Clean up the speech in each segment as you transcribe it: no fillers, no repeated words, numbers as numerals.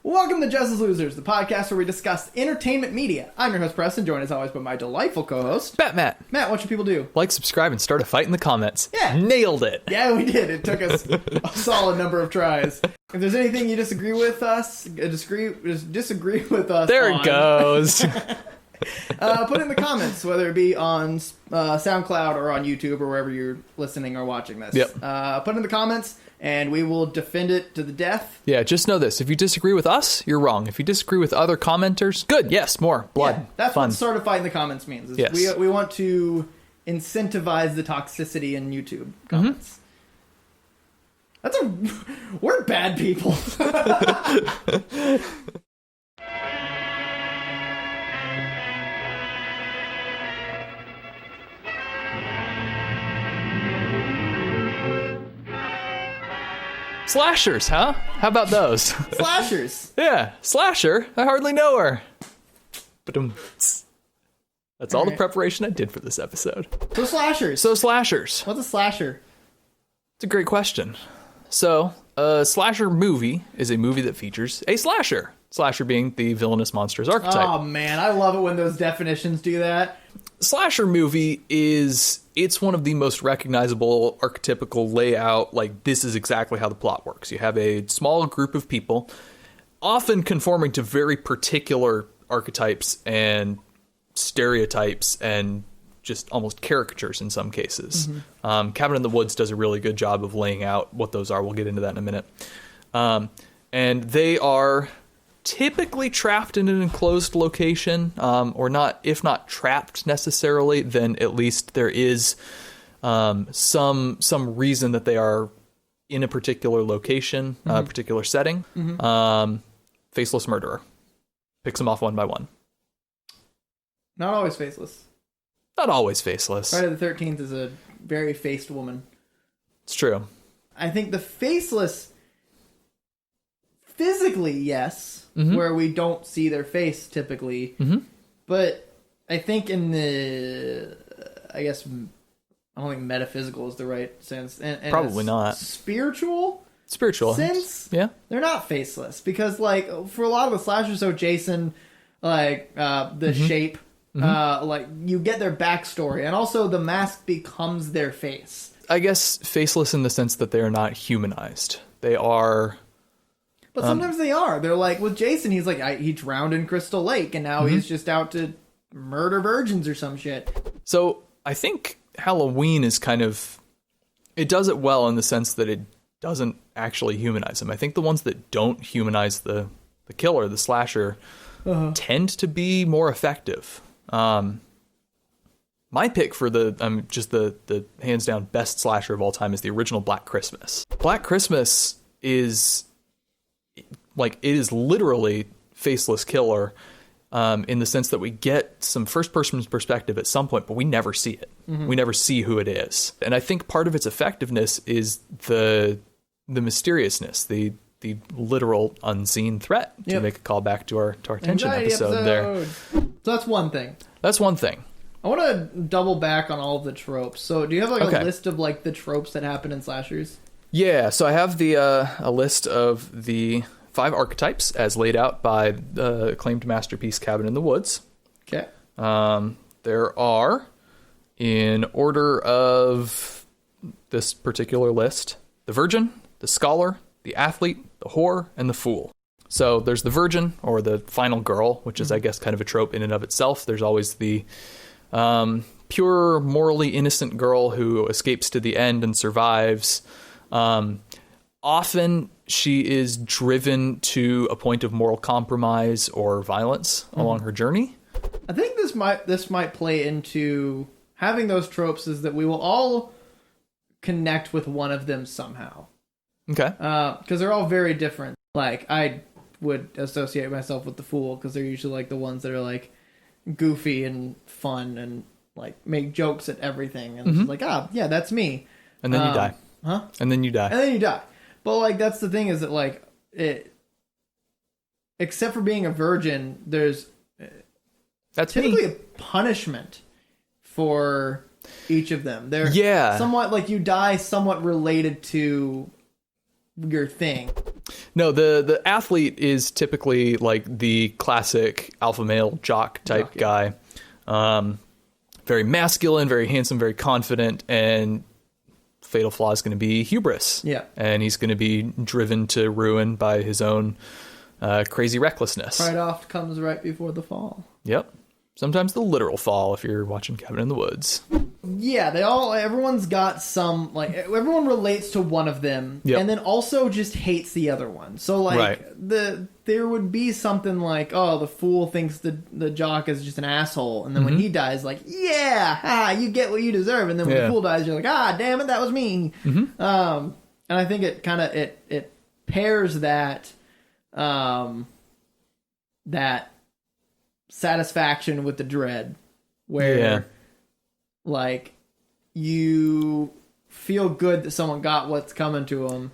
Welcome to Justice Losers, the podcast where we discuss entertainment media. I'm your host, Preston, joined as always by my delightful co-host, Matt. Matt, what should people do? Like, subscribe, and start a fight in the comments. Yeah. Nailed it. Yeah, we did. It took us a solid number of tries. If there's anything you disagree with us, disagree with us There on, it goes. put it in the comments, whether it be on SoundCloud or on YouTube or wherever you're listening or watching this. Yep. Put it in the comments, and we will defend it to the death. Yeah, just know this. If you disagree with us, you're wrong. If you disagree with other commenters, good. Yes, more blood. Yeah, that's fun. what sort of fight in the comments means. Yes. We want to incentivize the toxicity in YouTube comments. We're bad people. Slashers, huh? How about those? Slashers. Yeah, slasher. I hardly know her. Ba-dum. That's all the preparation I did for this episode. So slashers. So slashers. What's a slasher? It's a great question. So, a slasher movie is a movie that features a slasher. Slasher being the villainous monster's archetype. Oh man, I love it when those definitions do that. Slasher movie it's one of the most recognizable archetypical layout. Like, this is exactly how the plot works. You have a small group of people, often conforming to very particular archetypes and stereotypes and just almost caricatures in some cases. Cabin in the Woods does a really good job of laying out what those are. We'll get into that in a minute. And they are typically trapped in an enclosed location, or not. If not trapped necessarily, then at least there is some reason that they are in a particular location, a particular setting. Faceless murderer picks them off one by one. Not always faceless. Not always faceless. Friday the 13th is a very faced woman. It's true. I think the faceless, physically, yes, where we don't see their face typically. But I think in the, I don't think metaphysical is the right sense. And Probably not. Spiritual sense? Yeah. They're not faceless. Because, like, for a lot of the slashers, so Jason, like, the Shape, like, you get their backstory. And also the mask becomes their face. I guess faceless in the sense that they are not humanized. They are... But sometimes they are. They're like, with Jason, he's like, he drowned in Crystal Lake, and now he's just out to murder virgins or some shit. So I think Halloween is kind of... It does it well in the sense that it doesn't actually humanize them. I think the ones that don't humanize the killer, the slasher, tend to be more effective. My pick for the hands down best slasher of all time is the original Black Christmas. Black Christmas is... Like, it is literally faceless killer in the sense that we get some first-person perspective at some point, but we never see it. We never see who it is. And I think part of its effectiveness is the mysteriousness, the literal unseen threat, to make a call back to our tension episode there. So that's one thing. That's one thing. I want to double back on all of the tropes. So do you have, like, a list of, like, the tropes that happen in slashers? Yeah, so I have the a list of the 5 archetypes as laid out by the acclaimed masterpiece Cabin in the Woods. Okay. There are, in order of this particular list, the virgin, the scholar, the athlete, the whore, and the fool. So there's the virgin, or the final girl, which is, I guess, kind of a trope in and of itself. There's always the pure, morally innocent girl who escapes to the end and survives. Often she is driven to a point of moral compromise or violence along her journey. I think this might play into having those tropes is that we will all connect with one of them somehow. Okay. Because they're all very different. Like, I would associate myself with the fool because they're usually like the ones that are like goofy and fun and like make jokes at everything. And it's like, yeah, that's me. And then you die. Huh? And then you die. And then you die. But, like, that's the thing is that, like, except for being a virgin, there's that's typically a punishment for each of them. They're somewhat, like, you die somewhat related to your thing. No, the athlete is typically like the classic alpha male jock type guy. Very masculine, very handsome, very confident, and fatal flaw is going to be hubris. Yeah. And he's going to be driven to ruin by his own crazy recklessness. Pride oft comes right before the fall. Yep. Sometimes the literal fall if you're watching Cabin in the Woods. Yeah, everyone's got some, like, everyone relates to one of them, Yep. and then also just hates the other one. So, like, Right. there would be something like, oh, the fool thinks the jock is just an asshole, and then when he dies, like, yeah, you get what you deserve, and then when the fool dies, you're like, damn it, that was me. And I think it kind of, it pairs that, that satisfaction with the dread, where like you feel good that someone got what's coming to them,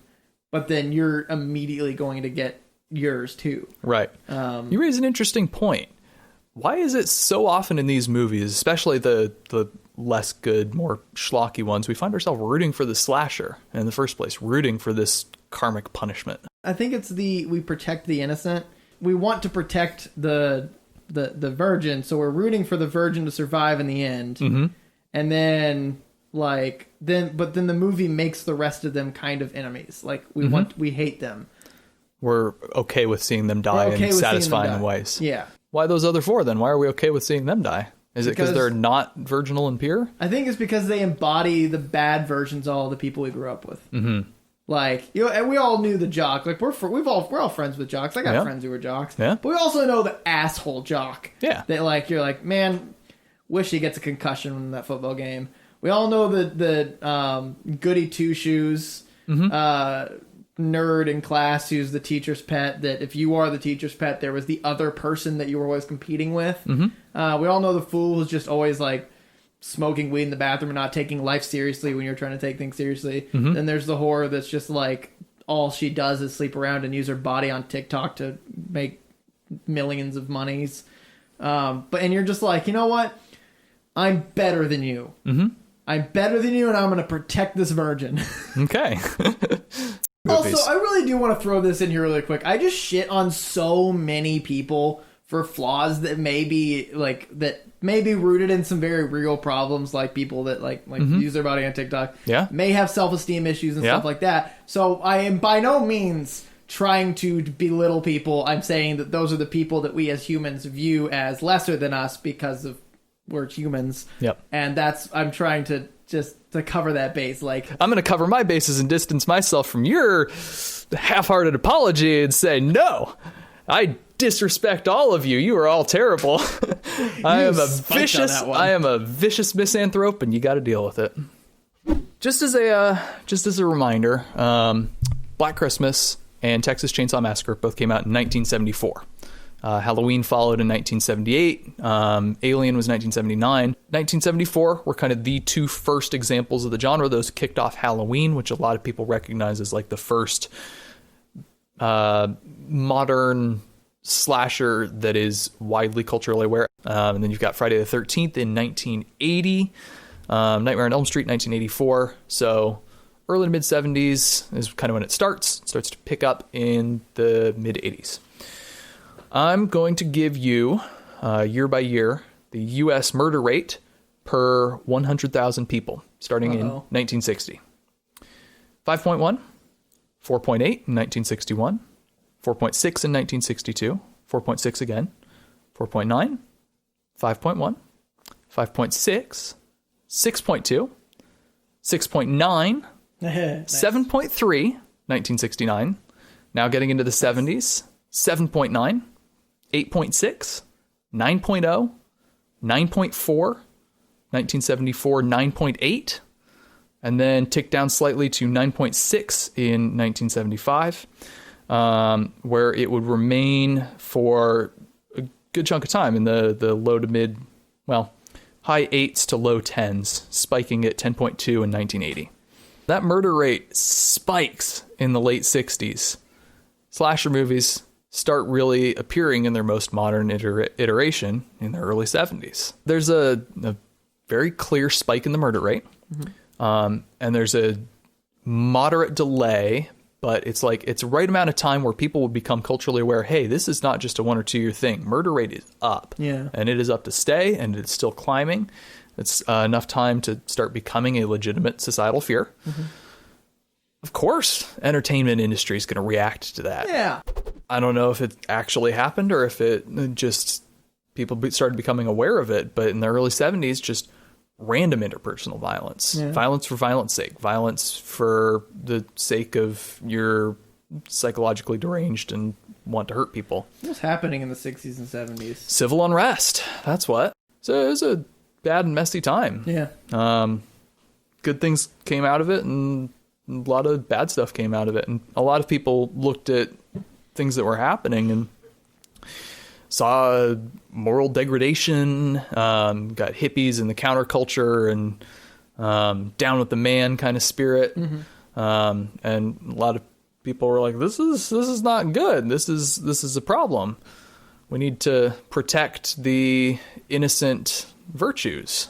but then you're immediately going to get yours too. Right. You raise an interesting point. Why is it so often in these movies, especially the less good, more schlocky ones, we find ourselves rooting for the slasher in the first place, rooting for this karmic punishment? I think it's we protect the innocent. We want to protect the virgin, so we're rooting for the virgin to survive in the end. And then but then the movie makes the rest of them kind of enemies. Like we hate them. We're okay with seeing them die in satisfying ways. Yeah. Why those other four then? Why are we okay with seeing them die? Is it because they're not virginal and pure? I think it's because they embody the bad versions of all the people we grew up with. Like, you know, and we all knew the jock. Like, we're all friends with jocks. I got friends who were jocks. Yeah. But we also know the asshole jock. Yeah. That, like, you're like, man, wish he gets a concussion in that football game. We all know the goody two-shoes nerd in class who's the teacher's pet, that if you are the teacher's pet, there was the other person that you were always competing with. We all know the fool who's just always, like, smoking weed in the bathroom and not taking life seriously when you're trying to take things seriously. Then there's the whore that's just like, all she does is sleep around and use her body on TikTok to make millions of monies. And you're just like, you know what? I'm better than you. I'm better than you, and I'm going to protect this virgin. Okay. Also, I really do want to throw this in here really quick. I just shit on so many people for flaws that may be rooted in some very real problems, like people that like use their body on TikTok. Yeah. May have self-esteem issues and stuff like that. So I am by no means trying to belittle people. I'm saying that those are the people that we as humans view as lesser than us because of we're humans. Yep. And I'm trying to just to cover that base. Like, I'm going to cover my bases and distance myself from your half-hearted apology and say, no, I disrespect all of you. You are all terrible. I am a vicious misanthrope, and you got to deal with it. Just as a reminder, Black Christmas and Texas Chainsaw Massacre both came out in 1974. Halloween followed in 1978. Alien was 1979. 1974 were kind of the two first examples of the genre. Those kicked off Halloween, which a lot of people recognize as like the first modern slasher that is widely culturally aware. And then you've got Friday the 13th in 1980. Nightmare on Elm Street, 1984. So early to mid 70s is kind of when it starts. It starts to pick up in the mid 80s. I'm going to give you, year by year, the U.S. murder rate per 100,000 people, starting in 1960. 5.1, 4.8 in 1961, 4.6 in 1962, 4.6 again, 4.9, 5.1, 5.6, 6.2, 6.9, 7.3, 1969, now getting into the 70s, 7.9, 8.6, 9.0, 9.4, 1974, 9.8, and then tick down slightly to 9.6 in 1975, where it would remain for a good chunk of time in the low to mid, high 8s to low 10s, spiking at 10.2 in 1980. That murder rate spikes in the late 60s. Slasher movies start really appearing in their most modern iteration in the early 70s. There's a very clear spike in the murder rate, and there's a moderate delay, but it's like it's the right amount of time where people will become culturally aware. Hey, this is not just a 1 or 2 year thing. Murder rate is up, and it is up to stay, and it's still climbing. It's enough time to start becoming a legitimate societal fear. Of course, entertainment industry is going to react to that. Yeah, I don't know if it actually happened or if it just people started becoming aware of it. But in the early 70s, just random interpersonal violence, violence for violence sake, violence for the sake of you're psychologically deranged and want to hurt people. What was happening in the 60s and 70s? Civil unrest. That's what. So it was a bad and messy time. Yeah. Good things came out of it, and a lot of bad stuff came out of it. And a lot of people looked at things that were happening and saw moral degradation, got hippies and the counterculture and down with the man kind of spirit. And a lot of people were like, this is not good. This is a problem. We need to protect the innocent virtues.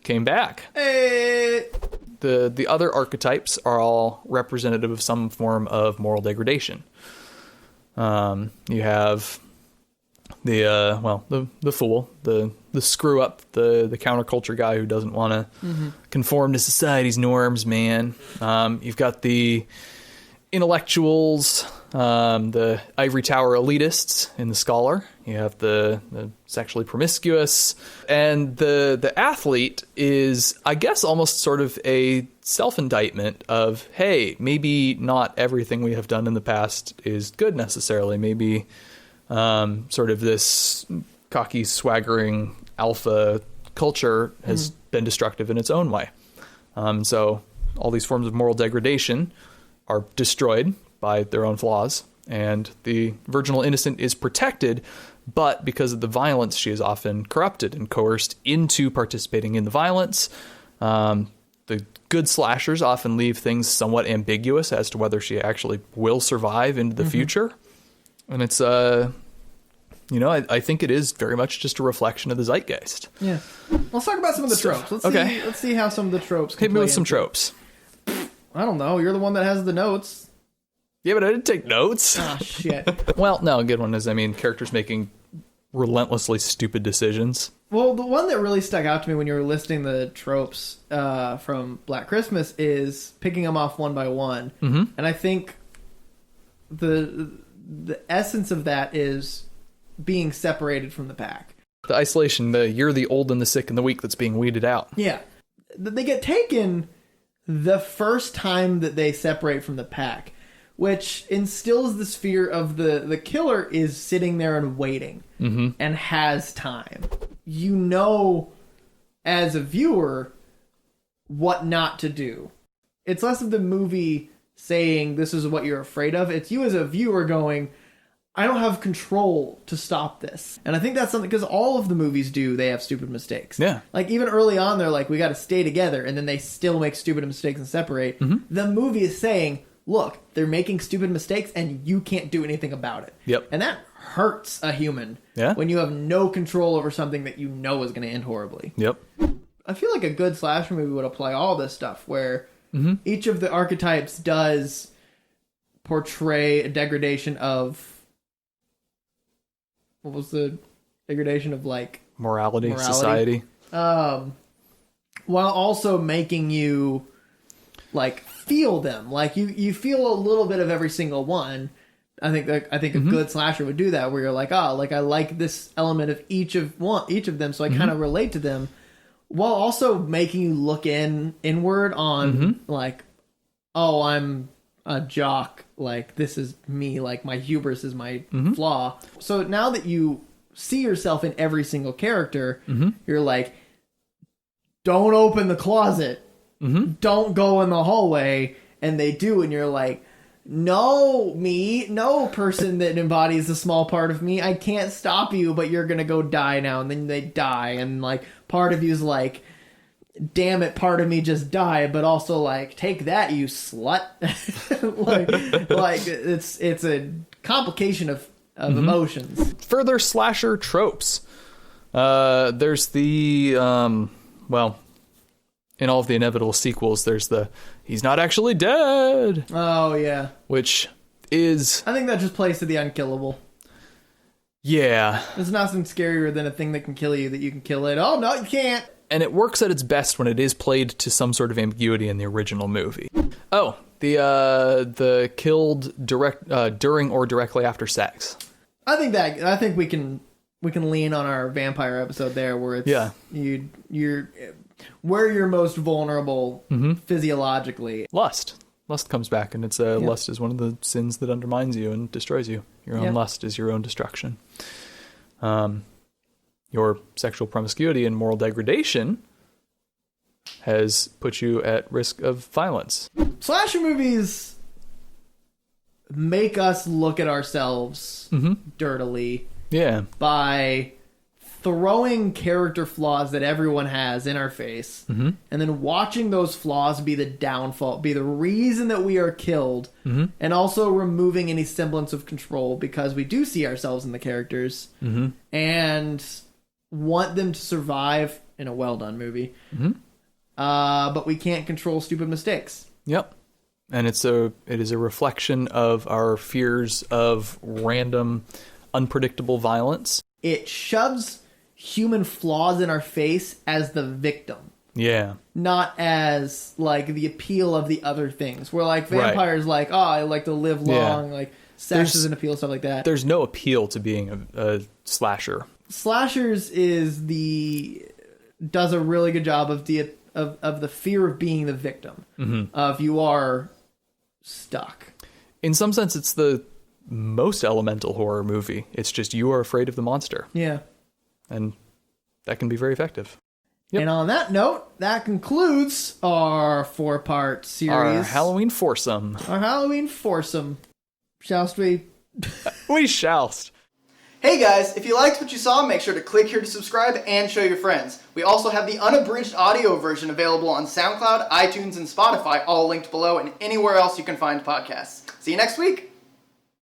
Came back. Hey. The other archetypes are all representative of some form of moral degradation. You have the fool, the screw up, the counterculture guy who doesn't want to conform to society's norms, man. You've got the intellectuals, the ivory tower elitists in the scholar. You have the sexually promiscuous, and the athlete is, I guess, almost sort of a self-indictment of, hey, maybe not everything we have done in the past is good necessarily. Maybe sort of this cocky, swaggering alpha culture has been destructive in its own way. So all these forms of moral degradation are destroyed by their own flaws, and the virginal innocent is protected, but because of the violence, she is often corrupted and coerced into participating in the violence. The good slashers often leave things somewhat ambiguous as to whether she actually will survive into the future. And it's, I think it is very much just a reflection of the zeitgeist. Yeah. Let's talk about some of the tropes. Let's see how some of the tropes can hit me with some tropes. I don't know. You're the one that has the notes. Yeah, but I didn't take notes. Ah, shit. Well, no, a good one is, characters making relentlessly stupid decisions. Well, the one that really stuck out to me when you were listing the tropes from Black Christmas is picking them off one by one. And I think the essence of that is being separated from the pack. The isolation, you're the old and the sick and the weak that's being weeded out. Yeah. They get taken the first time that they separate from the pack, which instills this fear of the killer is sitting there and waiting and has time. You know, as a viewer, what not to do. It's less of the movie saying this is what you're afraid of. It's you as a viewer going, I don't have control to stop this. And I think that's something, because all of the movies they have stupid mistakes. Yeah. Like, even early on, they're like, we got to stay together, and then they still make stupid mistakes and separate. The movie is saying, look, they're making stupid mistakes, and you can't do anything about it. Yep. And that hurts a human. Yeah. When you have no control over something that you know is going to end horribly. Yep. I feel like a good slasher movie would apply all this stuff, where each of the archetypes does portray a degradation of... What was the degradation of, like... Morality. Society. While also making you, like, feel them. Like, you feel a little bit of every single one. I think a good slasher would do that, where you're like, I like this element of each of them, so I kind of relate to them, while also making you look inward on, like, oh, I'm a jock, like, this is me, like, my hubris is my flaw. So now that you see yourself in every single character, you're like, don't open the closet, don't go in the hallway, and they do, and you're like, no person that embodies a small part of me, I can't stop you, but you're gonna go die now. And then they die, and, like, part of you's like, damn it, part of me just died, but also, like, take that, you slut. like it's a complication of emotions. Further slasher tropes. There's the in all of the inevitable sequels, there's the he's not actually dead. Oh, yeah. Which is... I think that just plays to the unkillable. Yeah. There's nothing scarier than a thing that can kill you that you can kill it. Oh, no, you can't. And it works at its best when it is played to some sort of ambiguity in the original movie. Oh, the killed during or directly after sex. I think we can lean on our vampire episode there, where it's you're where you're most vulnerable physiologically. Lust comes back, and it's lust is one of the sins that undermines you and destroys you. Your own lust is your own destruction. Your sexual promiscuity and moral degradation has put you at risk of violence. Slasher movies make us look at ourselves dirtily by throwing character flaws that everyone has in our face, and then watching those flaws be the downfall, be the reason that we are killed, and also removing any semblance of control because we do see ourselves in the characters and want them to survive in a well-done movie. But we can't control stupid mistakes. Yep. And it is a reflection of our fears of random, unpredictable violence. It shoves human flaws in our face as the victim. Yeah. Not as, like, the appeal of the other things. Where, like, vampires, like, oh, I like to live long, like, sex is an appeal, stuff like that. There's no appeal to being a slasher. Slashers does a really good job of the fear of being the victim. Of you are stuck. In some sense, it's the most elemental horror movie. It's just you are afraid of the monster. Yeah. And that can be very effective. Yep. And on that note, that concludes our 4-part series. Our Halloween foursome. Shall we? We shall. Hey guys, if you liked what you saw, make sure to click here to subscribe and show your friends. We also have the unabridged audio version available on SoundCloud, iTunes, and Spotify, all linked below, and anywhere else you can find podcasts. See you next week!